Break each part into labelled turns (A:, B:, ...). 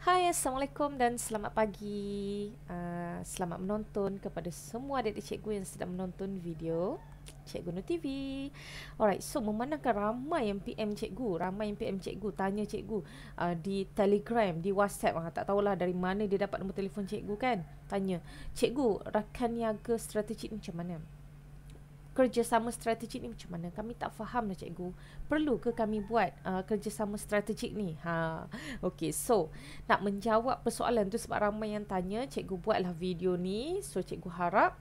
A: Hai, Assalamualaikum dan selamat pagi. Selamat menonton kepada semua adik-adik cikgu yang sedang menonton video Cikgu Nur TV. Alright, so memandangkan ramai yang PM cikgu, tanya cikgu di Telegram, di WhatsApp. Tak tahulah dari mana dia dapat nombor telefon cikgu kan. Tanya, cikgu, rakan niaga strategik ni macam mana? Kerjasama strategik ni macam mana? Kami tak faham lah cikgu. Perlu ke kami buat kerjasama strategik ni? Okay, so nak menjawab persoalan tu sebab ramai yang tanya, cikgu buatlah video ni. So cikgu harap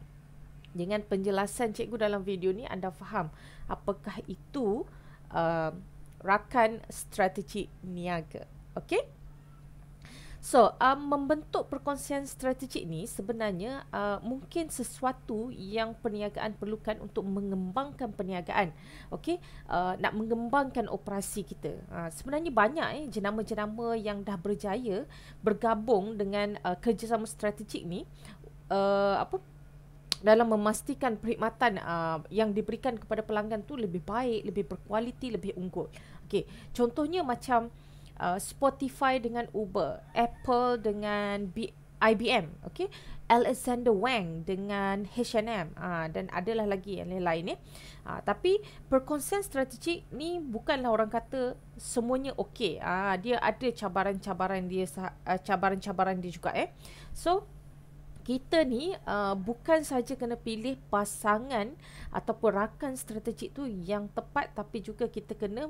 A: dengan penjelasan cikgu dalam video ni anda faham apakah itu rakan strategik niaga. Okay? So, membentuk perkongsian strategik ni sebenarnya mungkin sesuatu yang perniagaan perlukan untuk mengembangkan perniagaan. Okey, nak mengembangkan operasi kita. Sebenarnya banyak jenama-jenama yang dah berjaya bergabung dengan kerjasama strategik ni dalam memastikan perkhidmatan yang diberikan kepada pelanggan tu lebih baik, lebih berkualiti, lebih unggul. Okey, contohnya macam Spotify dengan Uber, Apple dengan IBM, okay? Alexander Wang dengan H&M, dan adalah lagi yang lain-lain tapi perkongsian strategik ni bukanlah orang kata semuanya okey. Dia ada cabaran-cabaran dia juga So kita ni bukan saja kena pilih pasangan ataupun rakan strategik tu yang tepat, tapi juga kita kena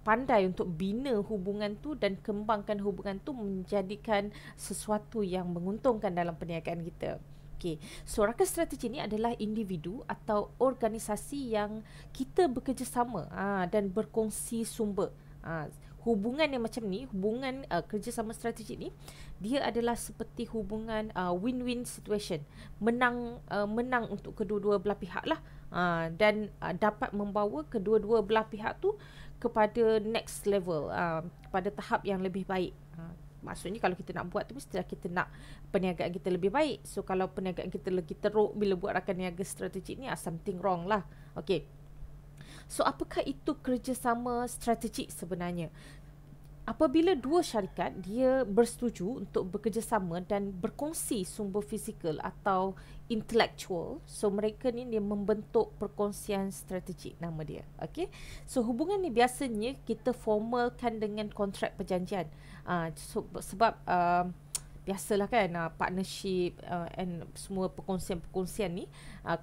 A: pandai untuk bina hubungan tu dan kembangkan hubungan tu menjadikan sesuatu yang menguntungkan dalam perniagaan kita. Okay. So rakan strategik ni adalah individu atau organisasi yang kita bekerjasama dan berkongsi sumber. Hubungan yang macam ni, hubungan kerjasama strategik ni, dia adalah seperti hubungan win-win situation, menang untuk kedua-dua belah pihak lah, dan dapat membawa kedua-dua belah pihak tu kepada next level, kepada tahap yang lebih baik. Maksudnya kalau kita nak buat tu mestilah kita nak perniagaan kita lebih baik. So kalau perniagaan kita lagi teruk bila buat rakan niaga strategik ni, something wrong lah. Okay. So apakah itu kerjasama strategik sebenarnya? Apabila dua syarikat dia bersetuju untuk bekerjasama dan berkongsi sumber fizikal atau intellectual, so mereka ni dia membentuk perkongsian strategik, nama dia. Okay? So hubungan ni biasanya kita formalkan dengan kontrak perjanjian. Sebab biasalah kan, partnership and semua perkongsian ni,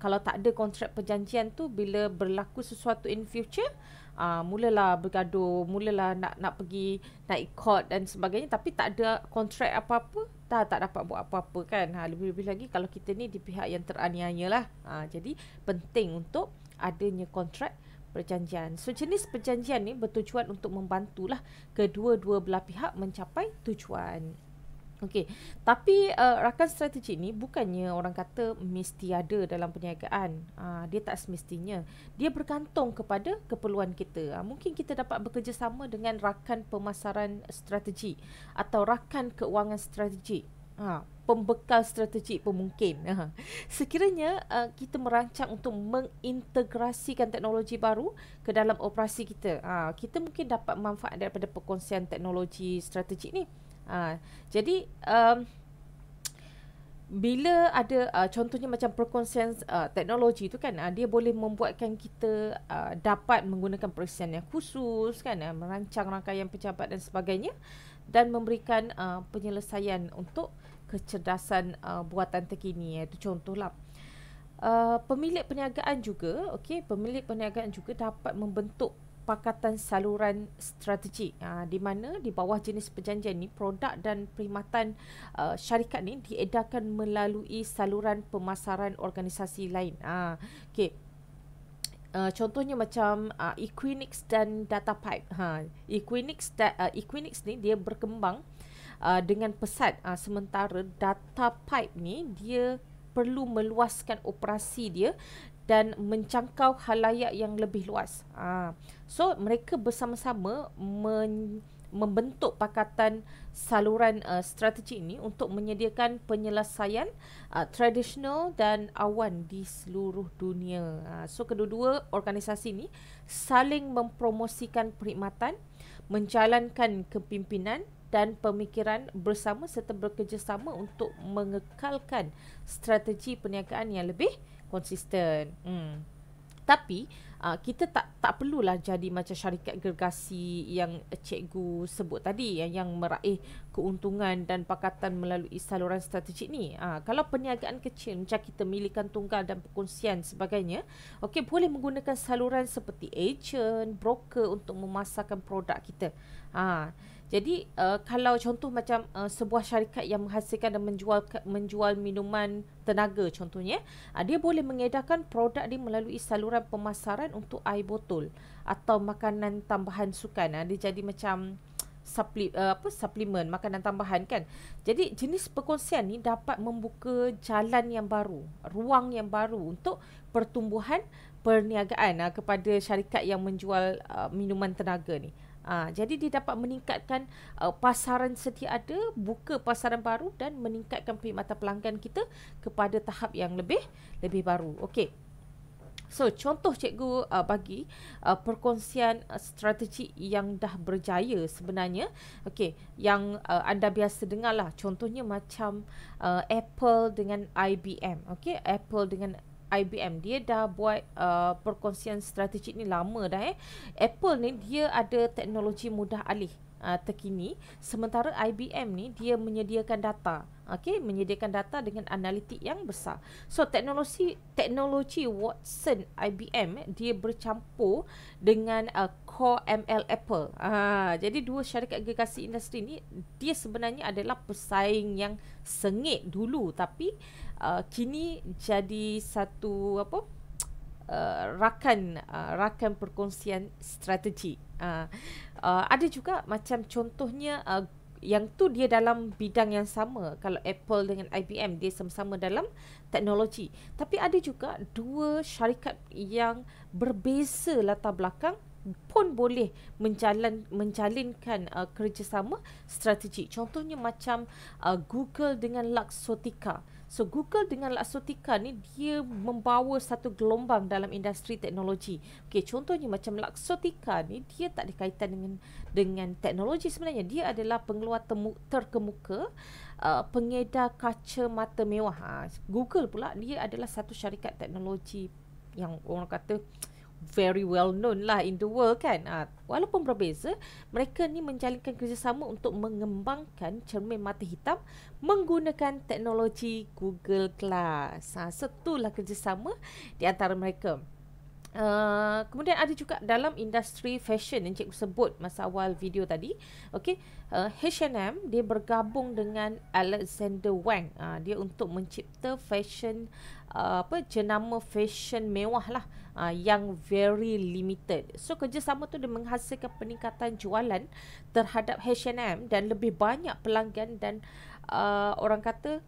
A: kalau tak ada kontrak perjanjian tu, bila berlaku sesuatu in future, mulalah bergaduh, mulalah nak pergi naik court dan sebagainya, tapi tak ada kontrak apa-apa, tak dapat buat apa-apa kan. Lebih-lebih lagi kalau kita ni di pihak yang teraniaya lah. Jadi penting untuk adanya kontrak perjanjian. So jenis perjanjian ni bertujuan untuk membantulah kedua-dua belah pihak mencapai tujuan. Okey, tapi rakan strategik ni bukannya orang kata mesti ada dalam perniagaan. Dia tak semestinya. Dia bergantung kepada keperluan kita. Mungkin kita dapat bekerjasama dengan rakan pemasaran strategi atau rakan keuangan strategi. Pembekal strategik pun mungkin. Sekiranya kita merancang untuk mengintegrasikan teknologi baru ke dalam operasi kita, kita mungkin dapat manfaat daripada perkongsian teknologi strategik ni. Jadi bila ada contohnya macam perkongsian teknologi tu kan, dia boleh membuatkan kita dapat menggunakan perisian yang khusus kan, merancang rangkaian pejabat dan sebagainya, dan memberikan penyelesaian untuk kecerdasan buatan terkini. Itu contohlah. Pemilik perniagaan juga, pemilik perniagaan juga dapat membentuk pakatan saluran strategik, di mana di bawah jenis perjanjian ni, produk dan perkhidmatan syarikat ni diedarkan melalui saluran pemasaran organisasi lain. Contohnya macam Equinix dan Datapipe. Equinix ni dia berkembang dengan pesat, sementara Datapipe ni dia perlu meluaskan operasi dia dan mencangkau khalayak yang lebih luas. So mereka bersama-sama membentuk pakatan saluran strategik ini untuk menyediakan penyelesaian tradisional dan awan di seluruh dunia. So kedua-dua organisasi ini saling mempromosikan perkhidmatan, menjalankan kepimpinan dan pemikiran bersama serta bekerjasama untuk mengekalkan strategi perniagaan yang lebih konsisten. Tapi kita tak perlulah jadi macam syarikat gergasi yang cikgu sebut tadi, yang meraih keuntungan dan pakatan melalui saluran strategik ni. Kalau perniagaan kecil macam kita milikan tunggal dan perkongsian sebagainya, okey, boleh menggunakan saluran seperti agent, broker untuk memasarkan produk kita. Jadi kalau contoh macam sebuah syarikat yang menghasilkan dan menjual minuman tenaga contohnya, dia boleh mengedarkan produk dia melalui saluran pemasaran untuk air botol atau makanan tambahan sukan. Dia jadi macam suplemen, makanan tambahan kan. Jadi jenis perkongsian ni dapat membuka jalan yang baru, ruang yang baru untuk pertumbuhan perniagaan kepada syarikat yang menjual minuman tenaga ni. Jadi dia dapat meningkatkan pasaran sedia ada, buka pasaran baru dan meningkatkan perkhidmatan pelanggan kita kepada tahap yang lebih baru. Okey. So, contoh cikgu bagi perkongsian strategi yang dah berjaya sebenarnya. Okey, yang anda biasa dengar lah. Contohnya macam Apple dengan IBM. Okey, Apple dengan IBM, dia dah buat perkongsian strategik ni lama dah. Apple ni dia ada teknologi mudah alih terkini, sementara IBM ni dia menyediakan data. Okey, menyediakan data dengan analitik yang besar. So teknologi Watson IBM dia bercampur dengan Core ML Apple. Jadi dua syarikat gergasi industri ni dia sebenarnya adalah pesaing yang sengit dulu, tapi kini jadi satu rakan perkongsian strategi. Ada juga macam contohnya yang tu dia dalam bidang yang sama. Kalau Apple dengan IBM dia sama-sama dalam teknologi, tapi ada juga dua syarikat yang berbeza latar belakang pun boleh menjalinkan kerjasama strategi. Contohnya macam Google dengan Luxottica. So Google dengan Luxottica ni dia membawa satu gelombang dalam industri teknologi. Okey, contohnya macam Luxottica ni dia tak ada kaitan dengan teknologi sebenarnya. Dia adalah pengeluar terkemuka pengedar kaca mata mewah. Google pula dia adalah satu syarikat teknologi yang orang kata very well known lah in the world kan. Walaupun berbeza, mereka ni menjalinkan kerjasama untuk mengembangkan cermin mata hitam menggunakan teknologi Google Glass. So itulah kerjasama di antara mereka. Kemudian ada juga dalam industri fashion yang cikgu sebut masa awal video tadi. Okey, H&M dia bergabung dengan Alexander Wang. Dia untuk mencipta fashion jenama fashion mewah lah, yang very limited. So kerjasama tu dia menghasilkan peningkatan jualan terhadap H&M dan lebih banyak pelanggan dan orang kata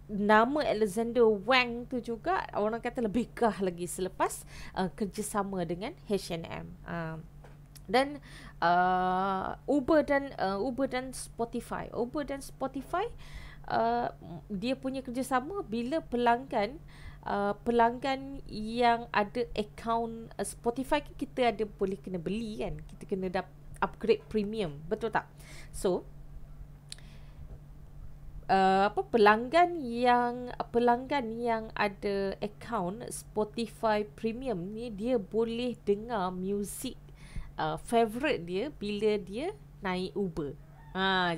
A: nama Alexander Wang tu juga orang kata lebih gah lagi selepas kerjasama dengan H&M. Dan Uber dan Spotify. Dia punya kerjasama bila pelanggan yang ada akaun Spotify, kita ada boleh kena beli kan, kita kena upgrade premium, betul tak? So pelanggan yang ada akaun Spotify premium ni dia boleh dengar muzik favorite dia bila dia naik Uber.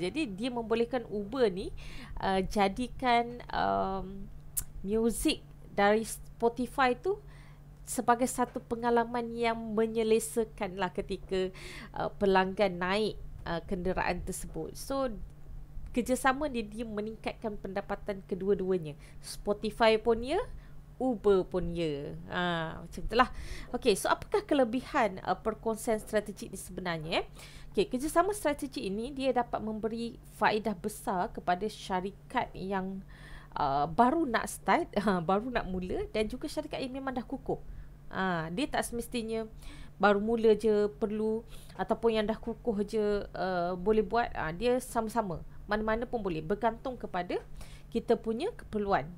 A: Jadi dia membolehkan Uber ni jadikan muzik dari Spotify tu sebagai satu pengalaman yang menyelesakan lah ketika pelanggan naik kenderaan tersebut. So kerjasama dia meningkatkan pendapatan kedua-duanya. Spotify pun ya, Uber pun ya. Macam itulah. Okey, so apakah kelebihan perkongsian strategik ni sebenarnya? Okey, kerjasama strategik ini dia dapat memberi faedah besar kepada syarikat yang baru nak start, baru nak mula, dan juga syarikat yang memang dah kukuh. Dia tak semestinya baru mula je perlu, ataupun yang dah kukuh je boleh buat. Dia sama-sama, mana-mana pun boleh, bergantung kepada kita punya keperluan.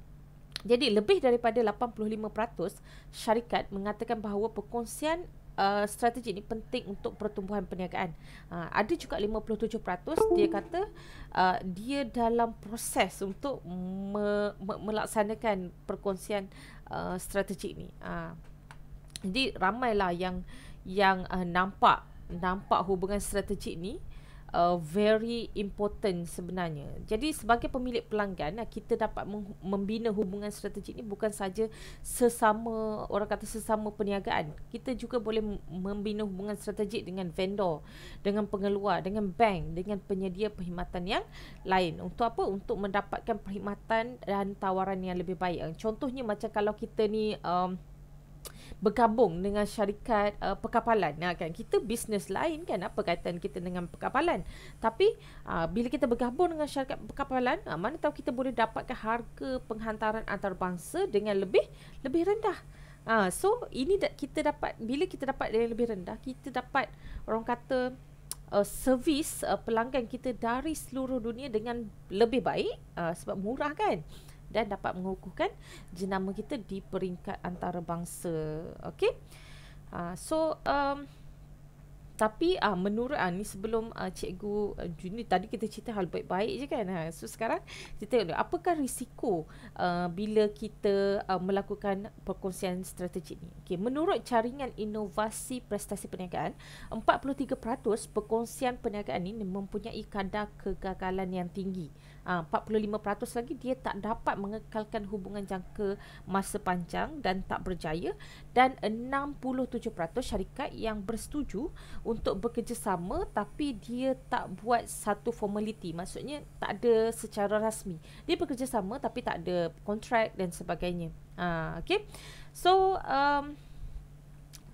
A: Jadi lebih daripada 85% syarikat mengatakan bahawa perkongsian strategi ni penting untuk pertumbuhan perniagaan. Ada juga 57% dia kata dia dalam proses untuk melaksanakan perkongsian strategi ni. Jadi ramailah yang nampak hubungan strategik ni very important sebenarnya. Jadi sebagai pemilik pelanggan, kita dapat membina hubungan strategik ni bukan saja sesama, orang kata sesama perniagaan. Kita juga boleh membina hubungan strategik dengan vendor, dengan pengeluar, dengan bank, dengan penyedia perkhidmatan yang lain. Untuk apa? Untuk mendapatkan perkhidmatan dan tawaran yang lebih baik. Contohnya macam kalau kita ni bergabung dengan syarikat perkapalan, kan kita bisnes lain, kan apa kaitan kita dengan perkapalan, tapi bila kita bergabung dengan syarikat perkapalan, mana tahu kita boleh dapatkan harga penghantaran antarabangsa dengan lebih rendah. So ini kita dapat, bila kita dapat dengan lebih rendah, kita dapat orang kata servis pelanggan kita dari seluruh dunia dengan lebih baik, sebab murah kan, dan dapat mengukuhkan jenama kita di peringkat antarabangsa. Okey. Tapi menurut ni sebelum Cikgu Juni tadi kita cerita hal baik-baik je kan. So sekarang kita tengok apakah risiko bila kita melakukan perkongsian strategi ni. Okay, menurut jaringan inovasi prestasi perniagaan, 43% perkongsian perniagaan ini mempunyai kadar kegagalan yang tinggi. 45% lagi dia tak dapat mengekalkan hubungan jangka masa panjang dan tak berjaya, dan 67% syarikat yang bersetuju untuk bekerjasama tapi dia tak buat satu formality, maksudnya tak ada secara rasmi. Dia bekerjasama tapi tak ada kontrak dan sebagainya. Okay. So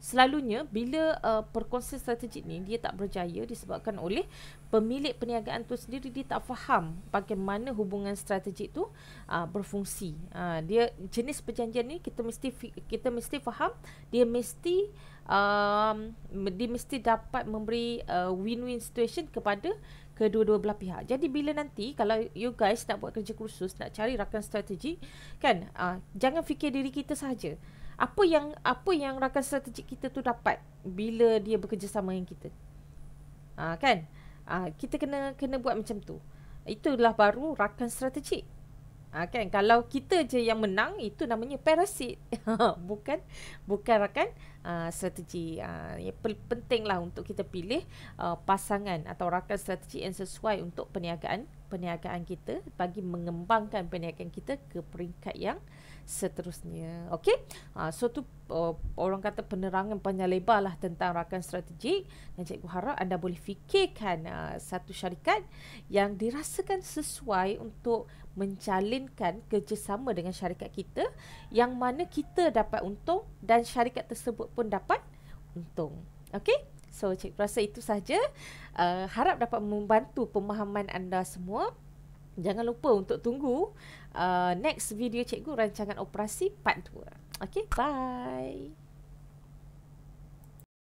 A: selalunya bila perkongsian strategik ni dia tak berjaya disebabkan oleh pemilik perniagaan tu sendiri, dia tak faham bagaimana hubungan strategik tu berfungsi. Dia jenis perjanjian ni kita mesti faham, dia mesti dapat memberi win-win situation kepada kedua-dua belah pihak. Jadi bila nanti kalau you guys nak buat kerja kursus, nak cari rakan strategi kan, jangan fikir diri kita sahaja. Apa yang rakan strategik kita tu dapat bila dia bekerjasama dengan kita, kan? Kita kena buat macam tu. Itulah baru rakan strategik. Kan, kalau kita je yang menang, itu namanya parasit. bukan rakan strategi. Pentinglah untuk kita pilih pasangan atau rakan strategi yang sesuai untuk perniagaan kita, bagi mengembangkan perniagaan kita ke peringkat yang seterusnya. Okey. So tu orang kata penerangan panjang lebar lah tentang rakan strategik, dan cikgu harap anda boleh fikirkan satu syarikat yang dirasakan sesuai untuk menjalinkan kerjasama dengan syarikat kita, yang mana kita dapat untung dan syarikat tersebut pun dapat untung. Okey. So cikgu rasa itu sahaja. Harap dapat membantu pemahaman anda semua. Jangan lupa untuk tunggu next video cikgu rancangan operasi part 2. Okay, bye.